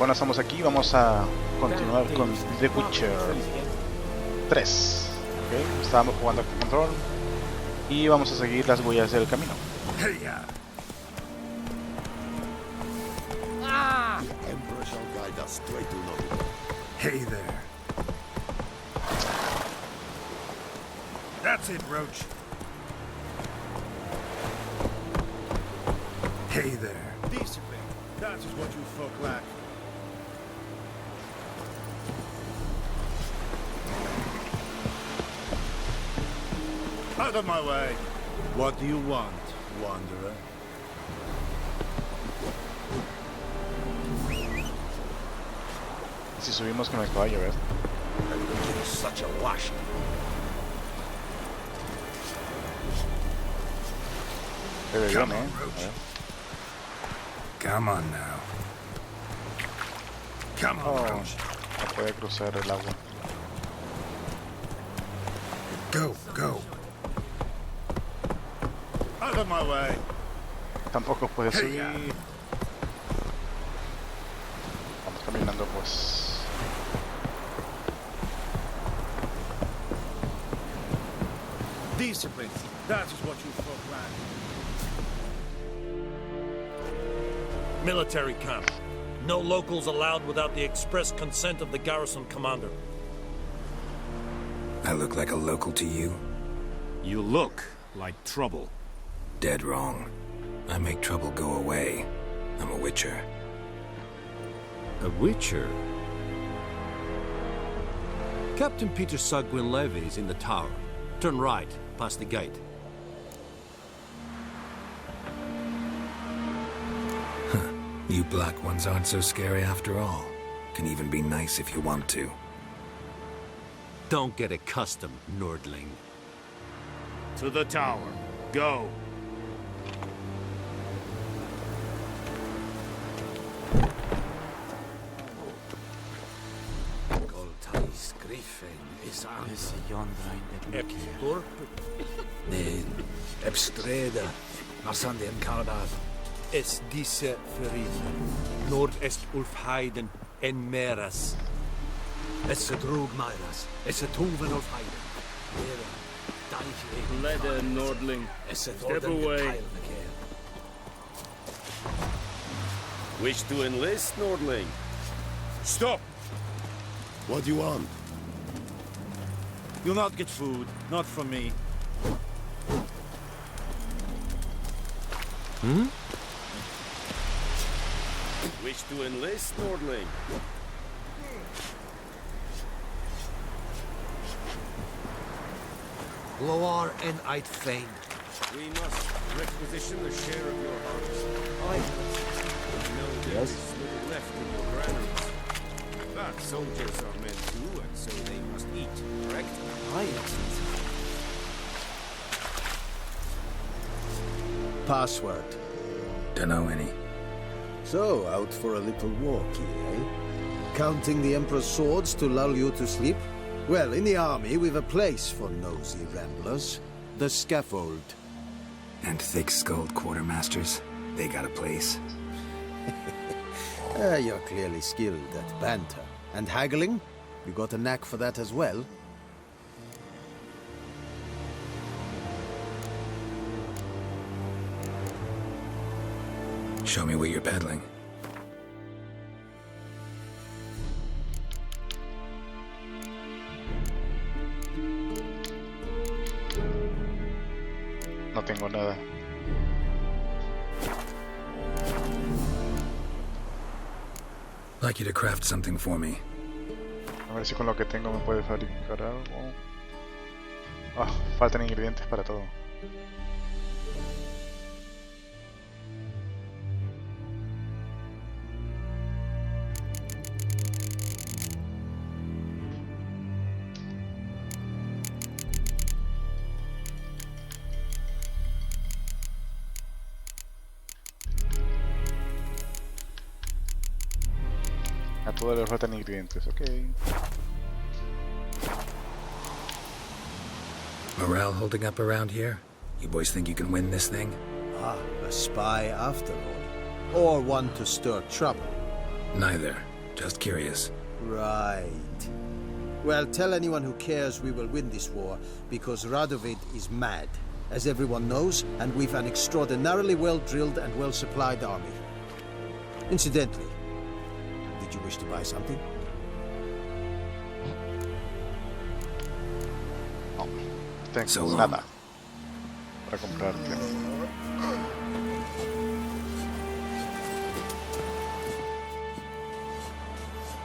Bueno, estamos aquí, vamos a continuar con The Witcher 3. Okay. Estábamos jugando con control y vamos a seguir las huellas del camino. Hey there. That's it, Roach. Hey there. Decently. That is what you folk lack. Out of my way. What do you want, wanderer? Si subimos con el caballo, ¿ves? Such a wash. Pero yo no, Come on now. Come on, Roach. No puede cruzar el agua. Go, go. Out of my way. Tampoco puede subir. Vamos caminando, pues. Discipline. That is what you folk lack. Military camp. No locals allowed without the express consent of the garrison commander. I look like a local to you? You look like trouble. Dead wrong. I make trouble go away. I'm a witcher. A witcher? Captain Peter Sagwin Levy is in the tower. Turn right, past the gate. You black ones aren't so scary after all. Can even be nice if you want to. Don't get accustomed, Nordling. To the tower. Go. Goltais Griffin is Epstor? Nee, Epstreda. Marsandian Kardar. Es diese Verrieden. Nordest Ulfheiden en Meras. Es a drog Myras. Es a Tuven of Heiden. Leder, Nordling. Step away. Wish to enlist, Nordling? Stop! What do you want? You'll not get food. Not from me. Wish to enlist, Nordling? Loar en Eit Fein. We must requisition the share of your harvest. We know there is little left in your granaries. But soldiers are men too, and so they must eat, correct? Password. Dunno any. So, out for a little walkie, eh? Counting the Emperor's swords to lull you to sleep? Well, in the army, we've a place for nosy ramblers. The scaffold. And thick-skulled quartermasters. They got a place. You're clearly skilled at banter. And haggling? You got a knack for that as well? Show me what you're peddling. No tengo nada. Like you to craft something for me. A ver si con lo que tengo me puede fabricar algo. Ah, faltan ingredientes para todo. A todos les faltan ingredientes, ok. Morale holding up around here? You boys think you can win this thing? Ah, a spy after all. Or one to stir trouble. Neither. Just curious. Right. Well, tell anyone who cares we will win this war, because Radovid is mad, as everyone knows, and we've an extraordinarily well-drilled and well-supplied army. Incidentally, did you wish to buy something? No, tengo So long. nada para comprarte.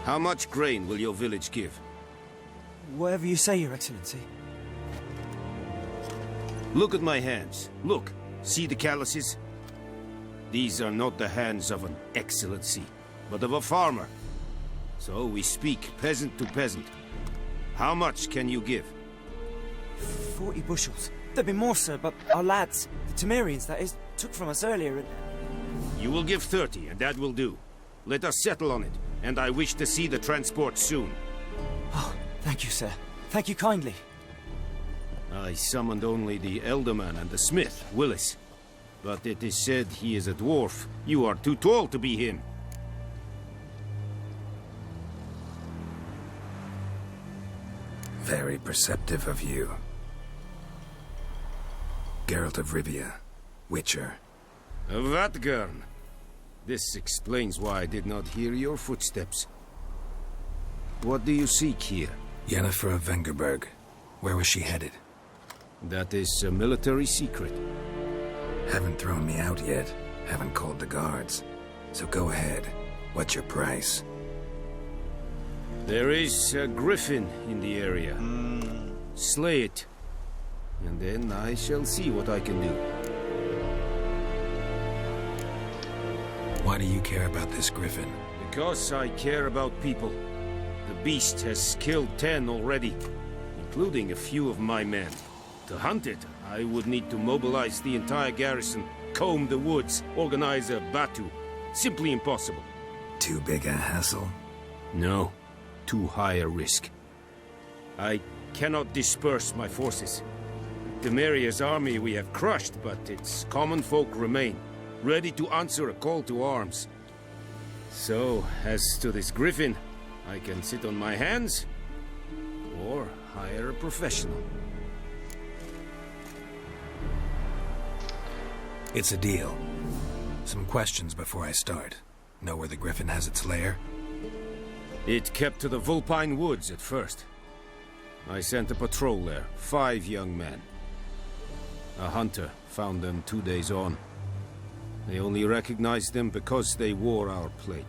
How much grain will your village give? Whatever you say, Your Excellency. Look at my hands. Look. See the calluses? These are not the hands of an excellency, but of a farmer. So we speak peasant to peasant. How much can you give? 40 bushels. There'd be more, sir, but our lads, the Temerians, that is, took from us earlier and... You will give 30, and that will do. Let us settle on it, and I wish to see the transport soon. Oh, thank you, sir. Thank you kindly. I summoned only the Elderman and the smith, Willis. But it is said he is a dwarf. You are too tall to be him. Very perceptive of you. Geralt of Rivia, Witcher. Vatgern. This explains why I did not hear your footsteps. What do you seek here? Yennefer of Vengerberg. Where was she headed? That is a military secret. Haven't thrown me out yet. Haven't called the guards. So go ahead. What's your price? There is a griffin in the area. Slay it. And then I shall see what I can do. Why do you care about this griffin? Because I care about people. The beast has killed 10 already, including a few of my men. To hunt it, I would need to mobilize the entire garrison, comb the woods, organize a batu. Simply impossible. Too big a hassle? No, too high a risk. I cannot disperse my forces. Temeria's army we have crushed, but its common folk remain, ready to answer a call to arms. So, as to this griffin, I can sit on my hands, or hire a professional. It's a deal. Some questions before I start. Know where the griffin has its lair? It kept to the Vulpine Woods at first. I sent a patrol there, 5 young men. A hunter found them 2 days on. They only recognized them because they wore our plate.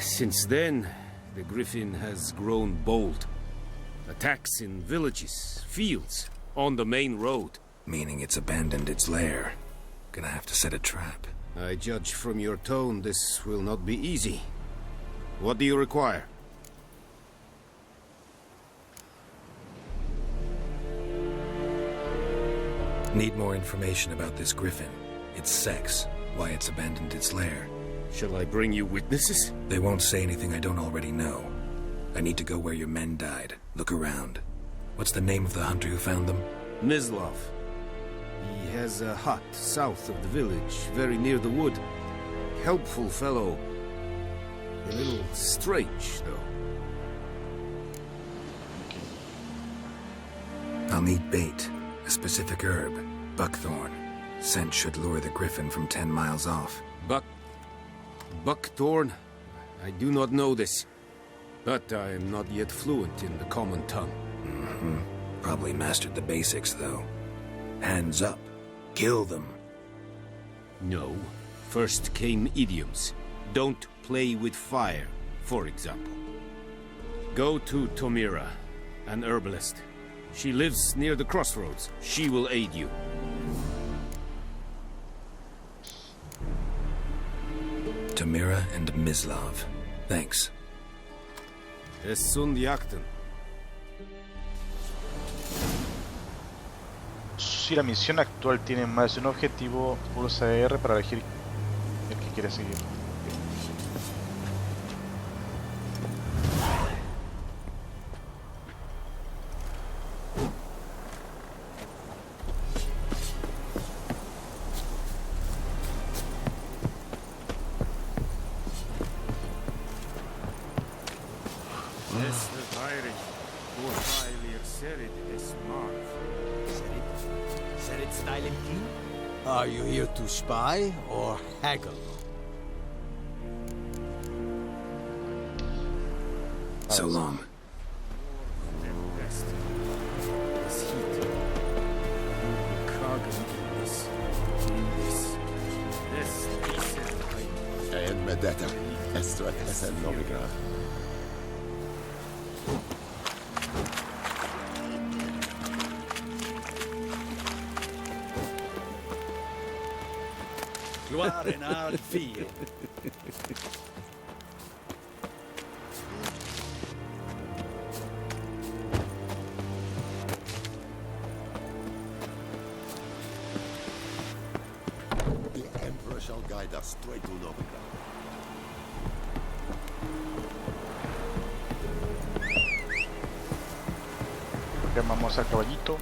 Since then, the griffin has grown bold. Attacks in villages, fields, on the main road. Meaning it's abandoned its lair. Gonna have to set a trap. I judge from your tone this will not be easy. What do you require? Need more information about this griffin. Its sex, why it's abandoned its lair. Shall I bring you witnesses? They won't say anything I don't already know. I need to go where your men died. Look around. What's the name of the hunter who found them? Mislav. He has a hut south of the village, very near the wood. Helpful fellow. A little strange, though. I'll need bait. A specific herb. Buckthorn. Scent should lure the griffin from 10 miles off. Buckthorn? I do not know this. But I am not yet fluent in the common tongue. Probably mastered the basics, though. Hands up. Kill them. No. First came idioms. Don't play with fire, for example. Go to Tomira, an herbalist. She lives near the crossroads. She will aid you. Tomira and Mislav. Thanks. Es sunt jakten. Si la misión actual tiene más de un objetivo, pulsa R para elegir el que quiere seguir. Serid Esmarv. Serid style and clean? Are you here to spy or haggle? So long. Best. This heat. Cargo in this. This decent. En med detta, esto es el Novigrad. Gloire en Ardfio. The Emperor shall guide us straight to Novigrad. Llamamos al caballito.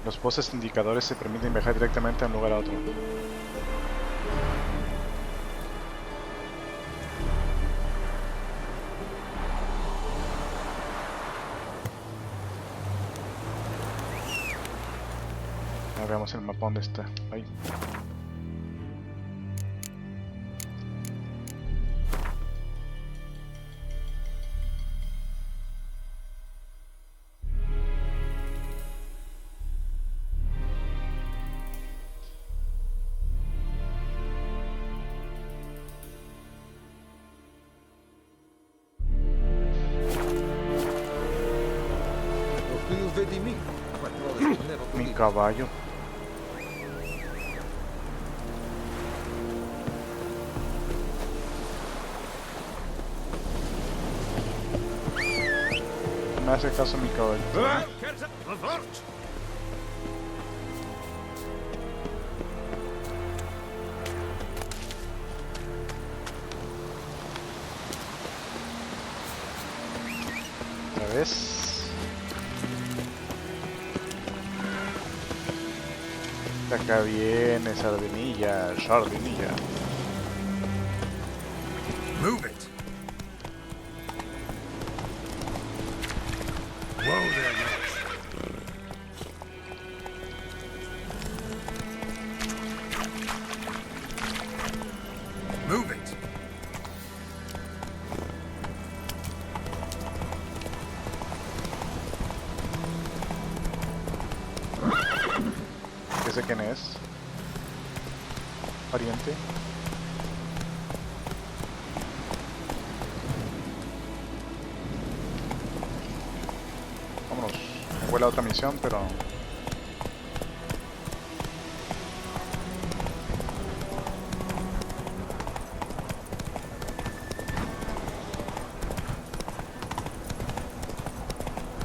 Los voces indicadores se permiten viajar directamente de un lugar a otro. Ya veamos el mapa donde está. Ahí. Mi caballo. No me hace caso mi caballo. Otra vez. Acá viene Sardinilla, Sardinilla. Move it! Whoa there, Rex. Move it! ¿Qué sé quién es? Pariente. Vámonos. Me huele a otra misión, pero...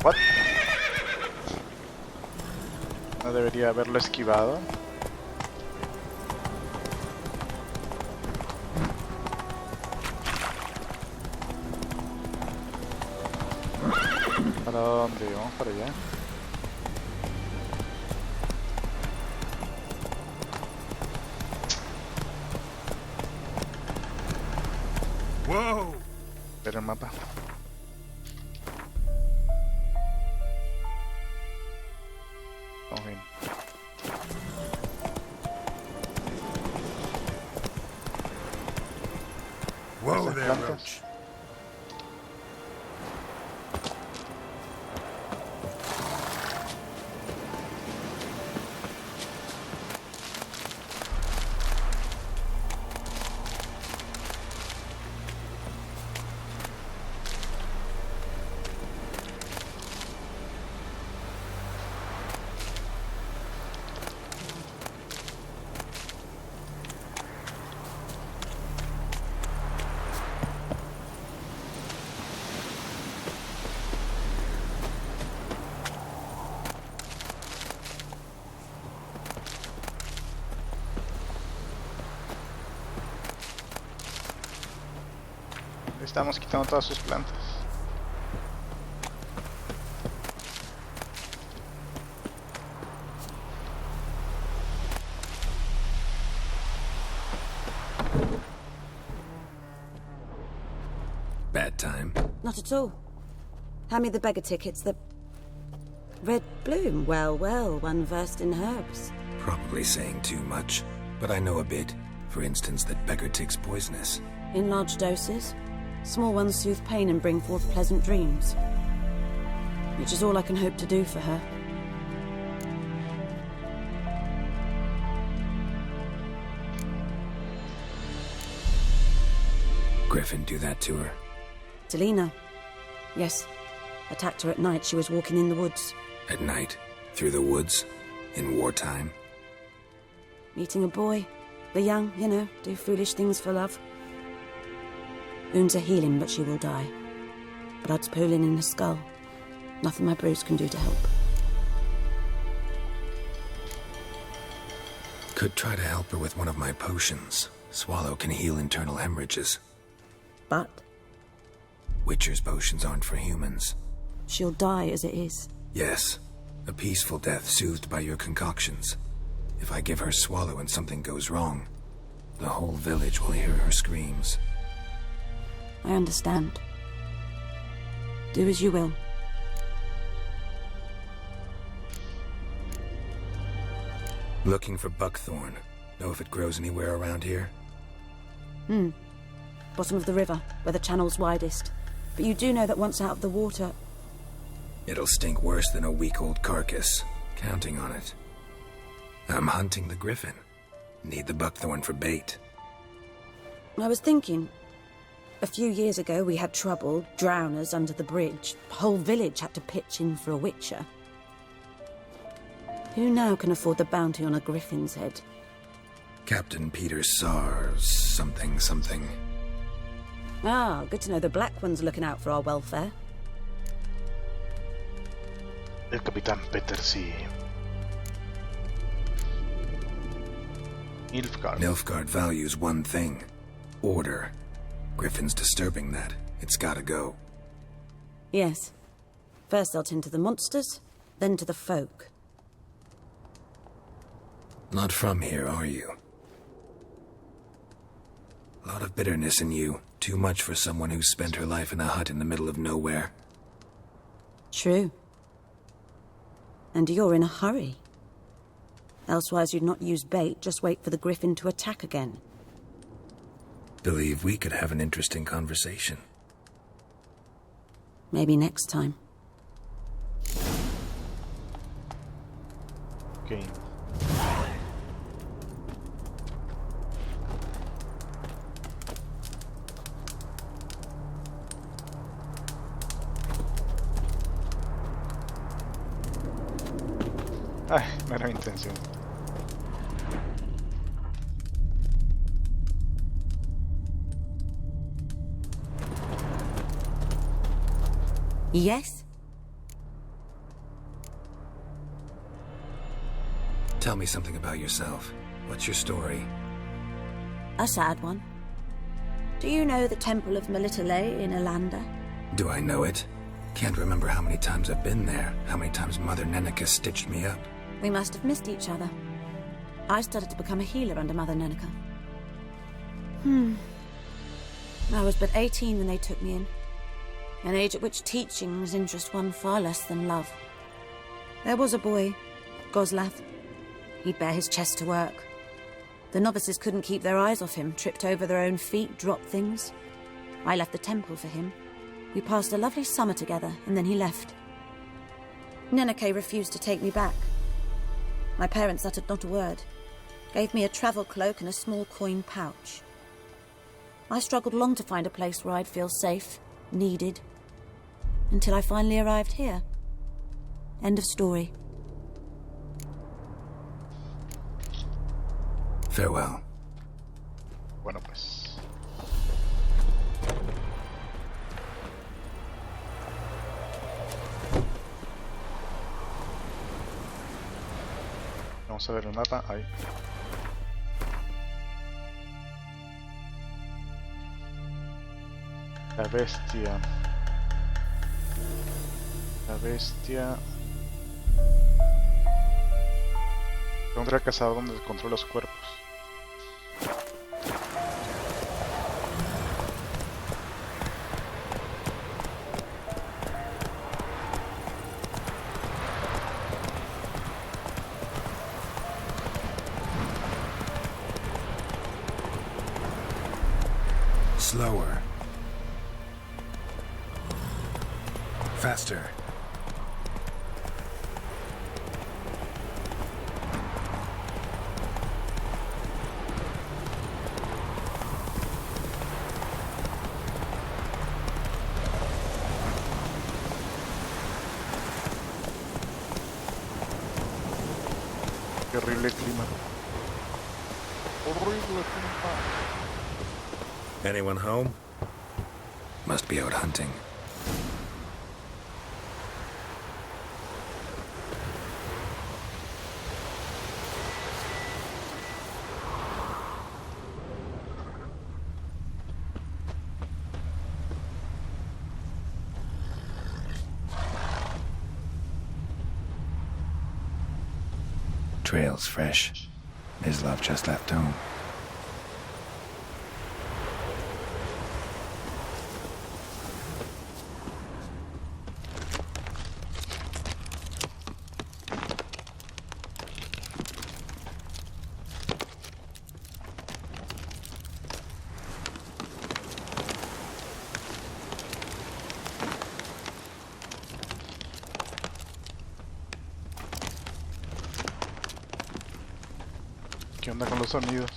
What? No debería haberlo esquivado. ¿Para dónde? Vamos para allá. Whoa! Ver el mapa. Vamos bien. Whoa Esas there, plantas. Roach. Estamos quitando todas sus plantas. Bad time. Not at all. Hand me the beggar tickets. The red bloom. Well, well, one versed in herbs. Probably saying too much, but I know a bit. For instance, that beggar tick's poisonous. In large doses. Small ones soothe pain and bring forth pleasant dreams. Which is all I can hope to do for her. Griffin do that to her? Delina. Yes. Attacked her at night. She was walking in the woods. At night? Through the woods? In wartime? Meeting a boy. The young, you know, do foolish things for love. Wounds are healing, but she will die. Blood's pooling in her skull. Nothing my brews can do to help. Could try to help her with one of my potions. Swallow can heal internal hemorrhages. But? Witcher's potions aren't for humans. She'll die as it is. Yes. A peaceful death soothed by your concoctions. If I give her Swallow and something goes wrong, the whole village will hear her screams. I understand. Do as you will. Looking for buckthorn. Know if it grows anywhere around here? Bottom of the river, where the channel's widest. But you do know that once out of the water... It'll stink worse than a week-old carcass. Counting on it. I'm hunting the griffin. Need the buckthorn for bait. I was thinking... A few years ago we had trouble, drowners under the bridge. The whole village had to pitch in for a witcher. Who now can afford the bounty on a griffin's head? Captain Peter Sars... something. Ah, good to know the Black One's looking out for our welfare. El Capitán Peter, sí. Nilfgaard. Nilfgaard values one thing. Order. Griffin's disturbing that. It's gotta go. Yes. First they'll tend to the monsters, then to the folk. Not from here, are you? A lot of bitterness in you. Too much for someone who's spent her life in a hut in the middle of nowhere. True. And you're in a hurry. Elsewise you'd not use bait, just wait for the griffin to attack again. Believe we could have an interesting conversation. Maybe next time. Okay. Ay, mera intención. Yes? Tell me something about yourself. What's your story? A sad one. Do you know the Temple of Melitele in Alanda? Do I know it? Can't remember how many times I've been there, how many times Mother Neneka stitched me up. We must have missed each other. I started to become a healer under Mother Neneka. I was but 18 when they took me in. An age at which teachings interest one far less than love. There was a boy, Goslav. He'd bare his chest to work. The novices couldn't keep their eyes off him, tripped over their own feet, dropped things. I left the temple for him. We passed a lovely summer together, and then he left. Neneke refused to take me back. My parents uttered not a word. Gave me a travel cloak and a small coin pouch. I struggled long to find a place where I'd feel safe, needed, until I finally arrived here. End of story. Farewell. Bueno, pues. Vamos a ver el mapa. Ahí. La bestia. La bestia. Encontré al cazador donde encontró los cuerpos. Slower. Faster. Qué horrible clima. Horrible clima. Anyone home? Must be out hunting. Trail's fresh. Mislav just left home. ¿Qué onda con los sonidos?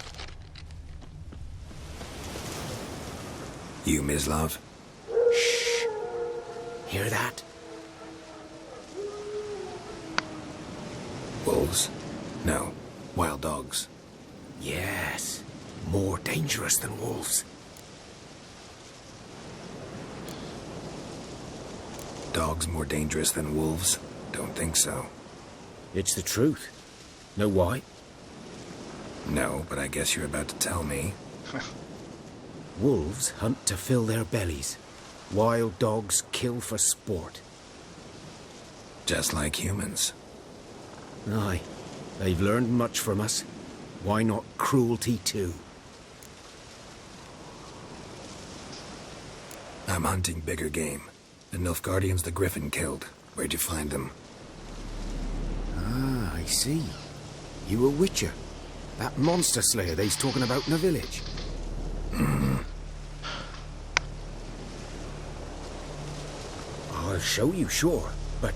You, Mislav? Shh. Hear that? Wolves? No. Wild dogs. Yes. More dangerous than wolves. Dogs more dangerous than wolves? Don't think so. It's the truth. Know why? No, but I guess you're about to tell me. Wolves hunt to fill their bellies. Wild dogs kill for sport. Just like humans. Aye. They've learned much from us. Why not cruelty too? I'm hunting bigger game. The Nilfgaardians the Griffin killed. Where'd you find them? Ah, I see. You a witcher. That monster slayer they's talking about in the village. I'll show you, sure. But,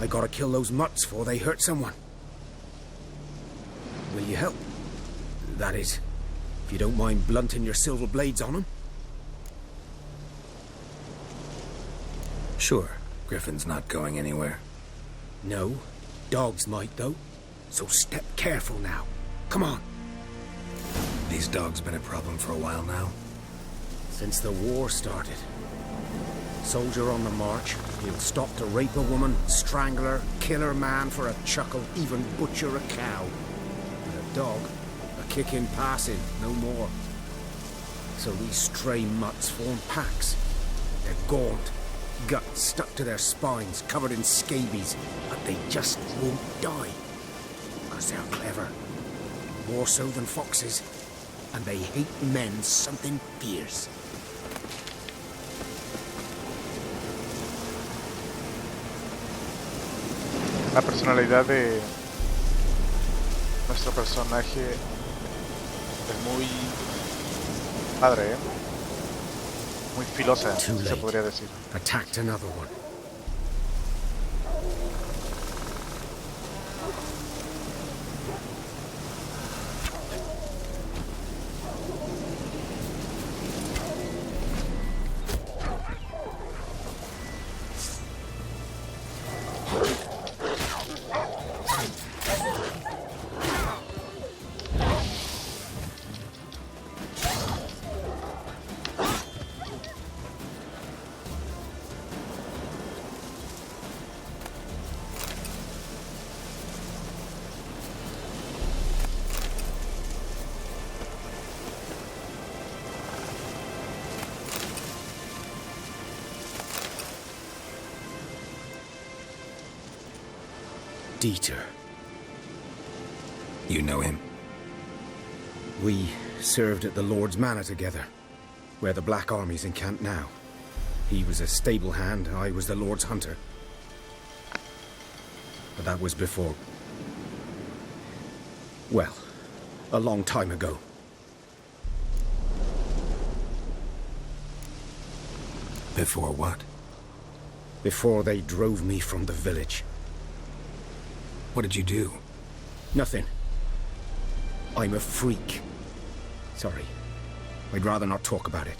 I gotta kill those mutts before they hurt someone. Will you help? That is, if you don't mind blunting your silver blades on them. Sure. Griffin's not going anywhere. No. Dogs might, though. So step careful now. Come on. These dogs been a problem for a while now? Since the war started. Soldier on the march, he'll stop to rape a woman, strangle her, kill her man for a chuckle, even butcher a cow. And a dog, a kick in passing, no more. So these stray mutts form packs. They're gaunt, guts stuck to their spines, covered in scabies, but they just won't die. Because they're clever. More so than foxes. And they hate men something fierce. La personalidad de nuestro personaje es muy padre, ¿eh? Muy filosa, se podría decir. Attacked another one. Dieter. You know him? We served at the Lord's Manor together, where the Black Army's encamped now. He was a stable hand, I was the Lord's hunter. But that was before... well, a long time ago. Before what? Before they drove me from the village. What did you do? Nothing. I'm a freak. Sorry. I'd rather not talk about it.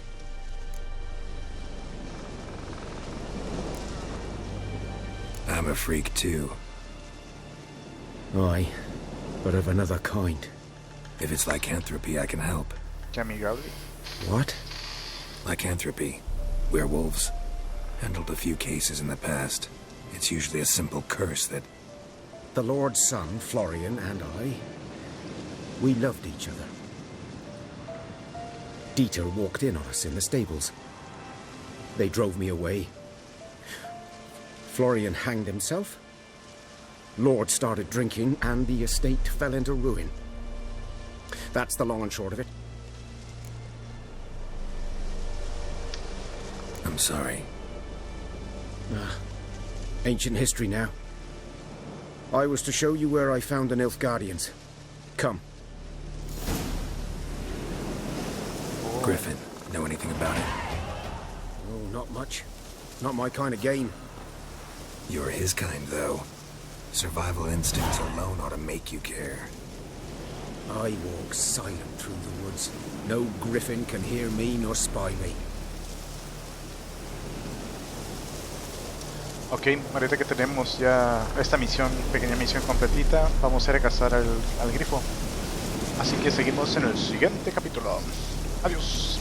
I'm a freak too. Aye, but of another kind. If it's lycanthropy, I can help. Qué amigable. What? Lycanthropy. Werewolves. Handled a few cases in the past. It's usually a simple curse that... The Lord's son, Florian, and I, we loved each other. Dieter walked in on us in the stables. They drove me away. Florian hanged himself. Lord started drinking, and the estate fell into ruin. That's the long and short of it. I'm sorry. Ancient history now. I was to show you where I found the Nilfgaardians. Come. Griffin, know anything about it? Oh, not much. Not my kind of game. You're his kind, though. Survival instincts alone ought to make you care. I walk silent through the woods. No griffin can hear me nor spy me. Ok, ahorita que tenemos ya esta misión, pequeña misión completita, vamos a ir a cazar al grifo. Así que seguimos en el siguiente capítulo. Adiós.